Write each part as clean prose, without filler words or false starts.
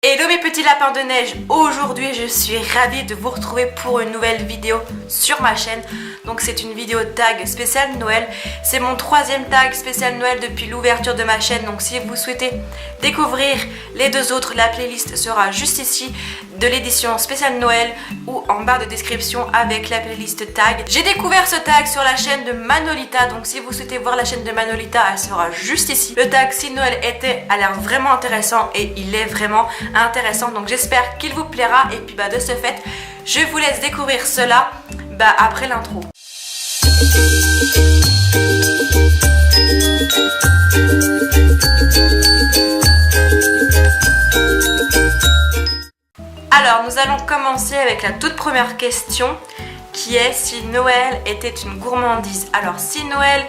Hello mes petits lapins de neige, aujourd'hui je suis ravie de vous retrouver pour une nouvelle vidéo sur ma chaîne. Donc c'est une vidéo tag spéciale Noël, c'est mon troisième tag spécial Noël depuis l'ouverture de ma chaîne. Donc si vous souhaitez découvrir les deux autres, la playlist sera juste ici de l'édition spéciale Noël ou en barre de description avec la playlist tag. J'ai découvert ce tag sur la chaîne de Manolita, donc si vous souhaitez voir la chaîne de Manolita, elle sera juste ici. Le tag si Noël était a l'air vraiment intéressant et il est vraiment intéressant, donc j'espère qu'il vous plaira. Et puis de ce fait je vous laisse découvrir cela après l'intro. Alors nous allons commencer avec la toute première question qui est si Noël était une gourmandise. Alors si Noël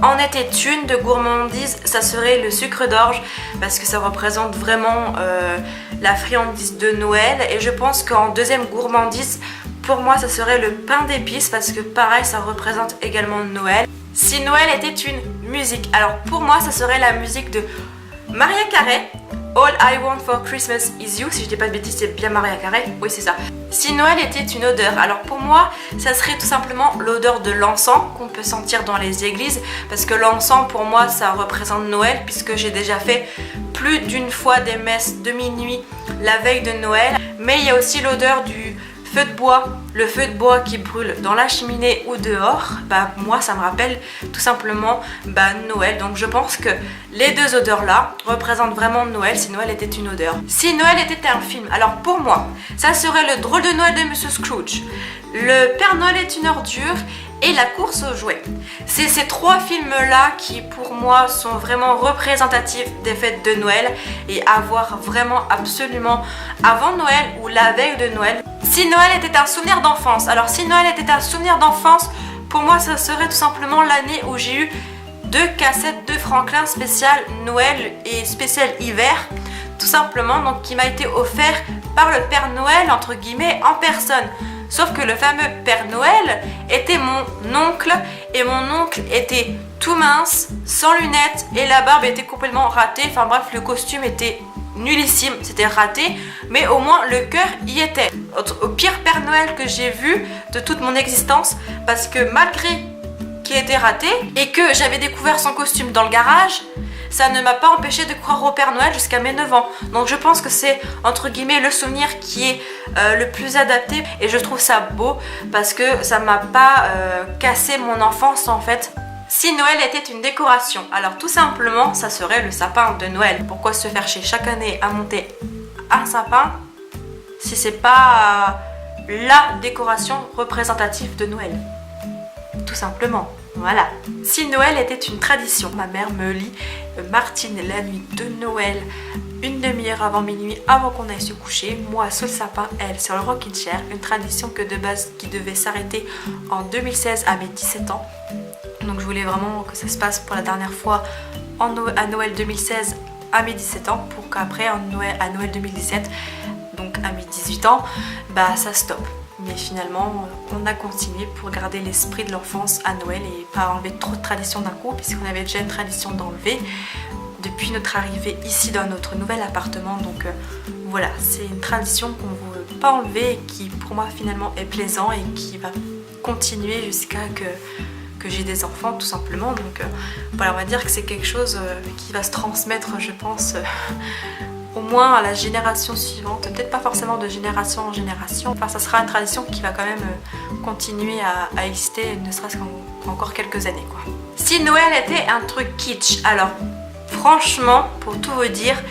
en était une de gourmandise, ça serait le sucre d'orge parce que ça représente vraiment la friandise de Noël. Et je pense qu'en deuxième gourmandise, pour moi, ça serait le pain d'épices parce que pareil, ça représente également Noël. Si Noël était une musique, alors pour moi, ça serait la musique de Mariah Carey. All I Want for Christmas is You. Si je dis pas de bêtises, c'est bien Mariah Carey. Oui, c'est ça. Si Noël était une odeur, alors pour moi, ça serait tout simplement l'odeur de l'encens qu'on peut sentir dans les églises. Parce que l'encens, pour moi, ça représente Noël, puisque j'ai déjà fait plus d'une fois des messes de minuit la veille de Noël. Mais il y a aussi l'odeur du feu de bois, le feu de bois qui brûle dans la cheminée ou dehors. Moi ça me rappelle tout simplement Noël. Donc je pense que les deux odeurs là représentent vraiment Noël si Noël était une odeur. Si Noël était un film, alors pour moi ça serait le drôle de Noël de Monsieur Scrooge, le Père Noël est une ordure et la course aux jouets. C'est ces trois films-là qui pour moi sont vraiment représentatifs des fêtes de Noël et à voir vraiment absolument avant Noël ou la veille de Noël. Si Noël était un souvenir d'enfance, alors si Noël était un souvenir d'enfance, pour moi ça serait tout simplement l'année où j'ai eu 2 cassettes de Franklin spécial Noël et spécial hiver, tout simplement, donc qui m'a été offert par le Père Noël entre guillemets en personne. Sauf que le fameux Père Noël était mon oncle et mon oncle était tout mince, sans lunettes et la barbe était complètement ratée. Enfin bref, le costume était nullissime, c'était raté, mais au moins le cœur y était. Au pire Père Noël que j'ai vu de toute mon existence, parce que malgré qu'il était raté et que j'avais découvert son costume dans le garage, ça ne m'a pas empêché de croire au Père Noël jusqu'à mes 9 ans. Donc je pense que c'est entre guillemets le souvenir qui est le plus adapté et je trouve ça beau parce que ça m'a pas cassé mon enfance en fait. Si Noël était une décoration, alors tout simplement ça serait le sapin de Noël. Pourquoi se faire chier chaque année à monter un sapin si c'est pas la décoration représentative de Noël? Tout simplement. Voilà. Si Noël était une tradition, ma mère me lit Martine la nuit de Noël, une demi-heure avant minuit, avant qu'on aille se coucher. Moi sous le sapin, elle sur le rocking chair. Une tradition que de base qui devait s'arrêter en 2016 à mes 17 ans. Donc je voulais vraiment que ça se passe pour la dernière fois à Noël 2016 à mes 17 ans pour qu'après à Noël 2017, donc à mes 18 ans, ça stoppe. Mais finalement, on a continué pour garder l'esprit de l'enfance à Noël et pas enlever trop de traditions d'un coup, puisqu'on avait déjà une tradition d'enlever depuis notre arrivée ici dans notre nouvel appartement. Donc voilà, c'est une tradition qu'on ne veut pas enlever et qui pour moi finalement est plaisant et qui va continuer jusqu'à que j'ai des enfants tout simplement. Donc voilà, on va dire que c'est quelque chose qui va se transmettre, je pense, au moins à la génération suivante, peut-être pas forcément de génération en génération. Enfin, ça sera une tradition qui va quand même continuer à exister, ne serait-ce qu'encore quelques années, quoi. Si Noël était un truc kitsch, alors franchement, pour tout vous dire,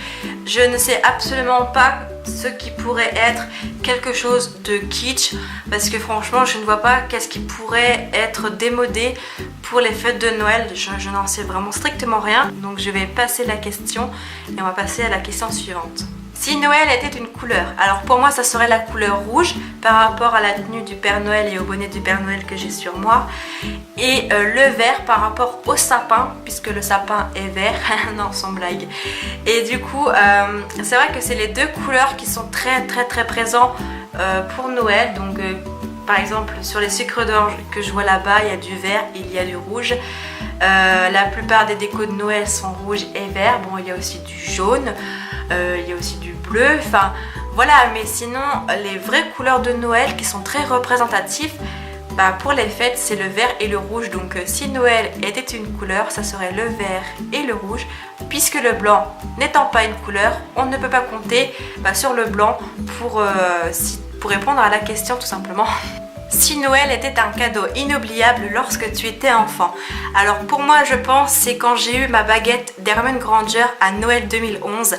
je ne sais absolument pas ce qui pourrait être quelque chose de kitsch parce que franchement je ne vois pas qu'est-ce qui pourrait être démodé pour les fêtes de Noël. Je n'en sais vraiment strictement rien, donc je vais passer la question et on va passer à la question suivante. Si Noël était une couleur, alors pour moi ça serait la couleur rouge par rapport à la tenue du Père Noël et au bonnet du Père Noël que j'ai sur moi, et le vert par rapport au sapin puisque le sapin est vert. Non, sans blague. Et du coup c'est vrai que c'est les deux couleurs qui sont très très très présents pour Noël. Donc par exemple sur les sucres d'orge que je vois là-bas, il y a du vert et il y a du rouge. La plupart des décos de Noël sont rouges et verts. Bon, il y a aussi du jaune, il y a aussi du bleu, enfin voilà, mais sinon les vraies couleurs de Noël qui sont très représentatives, bah, pour les fêtes c'est le vert et le rouge. Donc si Noël était une couleur, ça serait le vert et le rouge, puisque le blanc n'étant pas une couleur, on ne peut pas compter sur le blanc pour répondre à la question tout simplement. Si Noël était un cadeau inoubliable lorsque tu étais enfant. Alors pour moi je pense c'est quand j'ai eu ma baguette d'Hermione Granger à Noël 2011,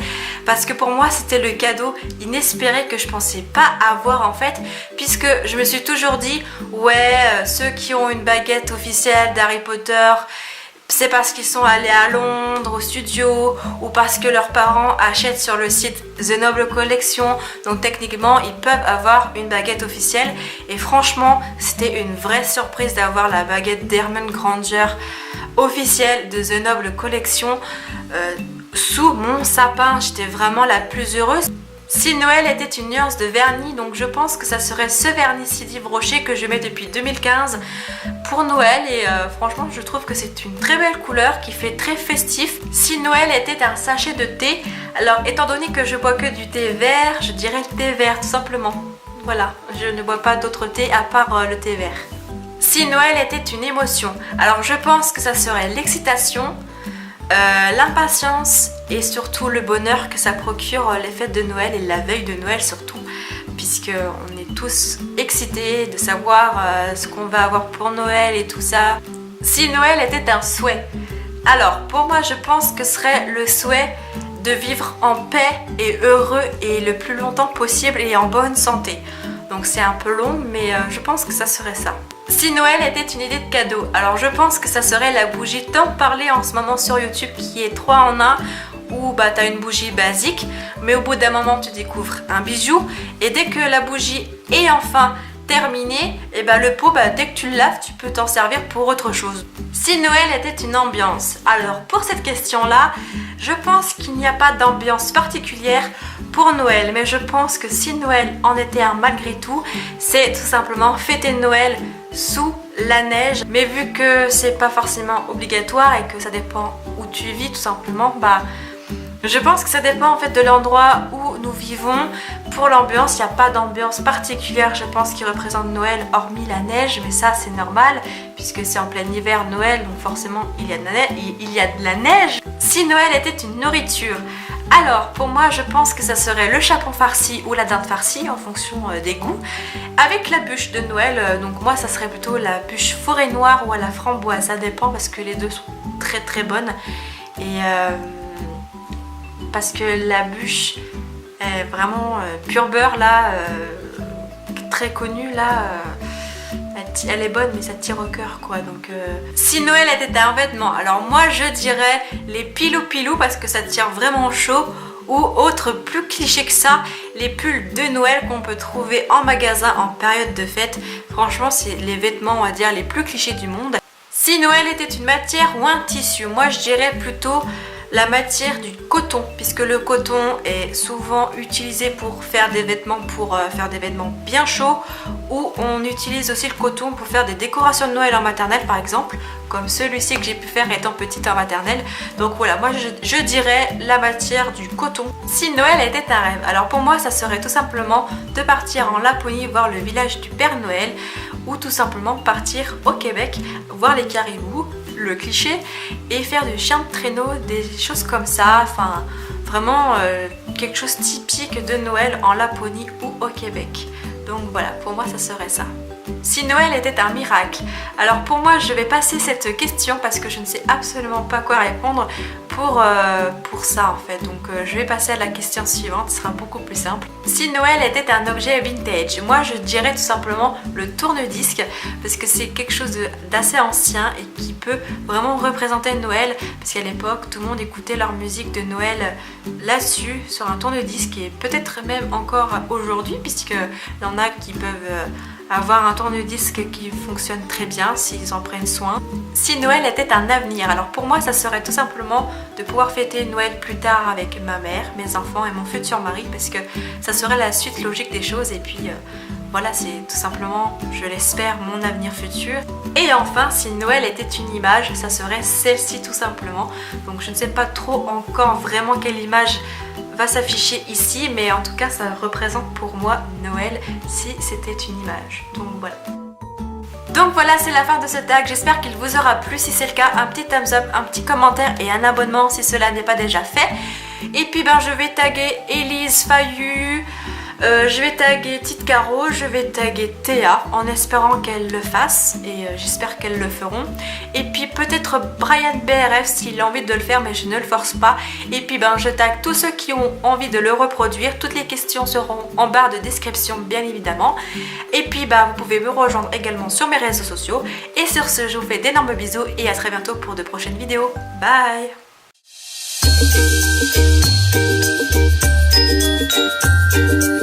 parce que pour moi c'était le cadeau inespéré que je pensais pas avoir en fait, puisque je me suis toujours dit ouais, ceux qui ont une baguette officielle d'Harry Potter, c'est parce qu'ils sont allés à Londres au studio ou parce que leurs parents achètent sur le site The Noble Collection, donc techniquement ils peuvent avoir une baguette officielle. Et franchement c'était une vraie surprise d'avoir la baguette d'Hermione Granger officielle de The Noble Collection sous mon sapin. J'étais vraiment la plus heureuse. Si Noël était une nuance de vernis, donc je pense que ça serait ce vernis Sidi Broché que je mets depuis 2015 pour Noël, et franchement je trouve que c'est une très belle couleur qui fait très festif. Si Noël était un sachet de thé, alors étant donné que je bois que du thé vert, je dirais le thé vert tout simplement. Voilà, je ne bois pas d'autre thé à part le thé vert. Si Noël était une émotion, alors je pense que ça serait l'excitation, l'impatience et surtout le bonheur que ça procure les fêtes de Noël et la veille de Noël surtout, puisque on est tous excités de savoir ce qu'on va avoir pour Noël et tout ça. Si Noël était un souhait, alors pour moi je pense que ce serait le souhait de vivre en paix et heureux et le plus longtemps possible et en bonne santé. Donc c'est un peu long, mais je pense que ça serait ça. Si Noël était une idée de cadeau, alors je pense que ça serait la bougie tant parlée en ce moment sur YouTube qui est 3 en 1, où t'as une bougie basique, mais au bout d'un moment tu découvres un bijou, et dès que la bougie est enfin terminée, et le pot, dès que tu le laves, tu peux t'en servir pour autre chose. Si Noël était une ambiance, alors pour cette question-là, je pense qu'il n'y a pas d'ambiance particulière pour Noël, mais je pense que si Noël en était un malgré tout, c'est tout simplement fêter Noël sous la neige. Mais vu que c'est pas forcément obligatoire et que ça dépend où tu vis tout simplement, je pense que ça dépend en fait de l'endroit où nous vivons. Pour l'ambiance, il n'y a pas d'ambiance particulière, je pense, qui représente Noël, hormis la neige, mais ça c'est normal, puisque c'est en plein hiver Noël, donc forcément il y a de la neige. Si Noël était une nourriture, alors pour moi je pense que ça serait le chapon farci ou la dinde farcie en fonction des goûts, avec la bûche de Noël. Donc moi ça serait plutôt la bûche forêt noire ou à la framboise, ça dépend parce que les deux sont très très bonnes, et parce que la bûche est vraiment pur beurre là, très connue là, elle est bonne mais ça tire au cœur quoi. Donc si Noël était un vêtement, alors moi je dirais les pilou parce que ça tire vraiment chaud, ou autre plus cliché que ça, les pulls de Noël qu'on peut trouver en magasin en période de fête. Franchement c'est les vêtements on va dire les plus clichés du monde. Si Noël était une matière ou un tissu, moi je dirais plutôt la matière du coton, puisque le coton est souvent utilisé pour faire des vêtements, bien chauds, ou on utilise aussi le coton pour faire des décorations de Noël en maternelle par exemple, comme celui-ci que j'ai pu faire étant petite en maternelle. Donc voilà, moi je dirais la matière du coton. Si Noël était un rêve, alors pour moi ça serait tout simplement de partir en Laponie voir le village du Père Noël, ou tout simplement partir au Québec voir les caribous, le cliché, et faire du chien de traîneau, des choses comme ça, enfin vraiment quelque chose typique de Noël en Laponie ou au Québec. Donc voilà, pour moi ça serait ça. Si Noël était un miracle, alors pour moi je vais passer cette question parce que je ne sais absolument pas quoi répondre pour ça en fait. Donc je vais passer à la question suivante, ce sera beaucoup plus simple. Si Noël était un objet vintage, moi je dirais tout simplement le tourne-disque, parce que c'est quelque chose d'assez ancien et qui peut vraiment représenter Noël, parce qu'à l'époque tout le monde écoutait leur musique de Noël là-dessus, sur un tourne-disque, et peut-être même encore aujourd'hui, puisqu'il y en a qui peuvent avoir un tourne-disque qui fonctionne très bien s'ils en prennent soin. Si Noël était un avenir, alors pour moi ça serait tout simplement de pouvoir fêter Noël plus tard avec ma mère, mes enfants et mon futur mari, parce que ça serait la suite logique des choses, et puis voilà, c'est tout simplement, je l'espère, mon avenir futur. Et enfin, si Noël était une image, ça serait celle-ci tout simplement. Donc je ne sais pas trop encore vraiment quelle image va s'afficher ici, mais en tout cas ça représente pour moi Noël si c'était une image. Donc voilà. Donc voilà, c'est la fin de ce tag, j'espère qu'il vous aura plu. Si c'est le cas, un petit thumbs up, un petit commentaire et un abonnement si cela n'est pas déjà fait. Et puis je vais taguer Elise Fayu, je vais taguer Tite Caro, je vais taguer Théa en espérant qu'elles le fassent et j'espère qu'elles le feront. Et puis peut-être Brian BRF s'il a envie de le faire, mais je ne le force pas. Et puis je tag tous ceux qui ont envie de le reproduire. Toutes les questions seront en barre de description bien évidemment. Et puis vous pouvez me rejoindre également sur mes réseaux sociaux. Et sur ce, je vous fais d'énormes bisous et à très bientôt pour de prochaines vidéos. Bye. Thank you.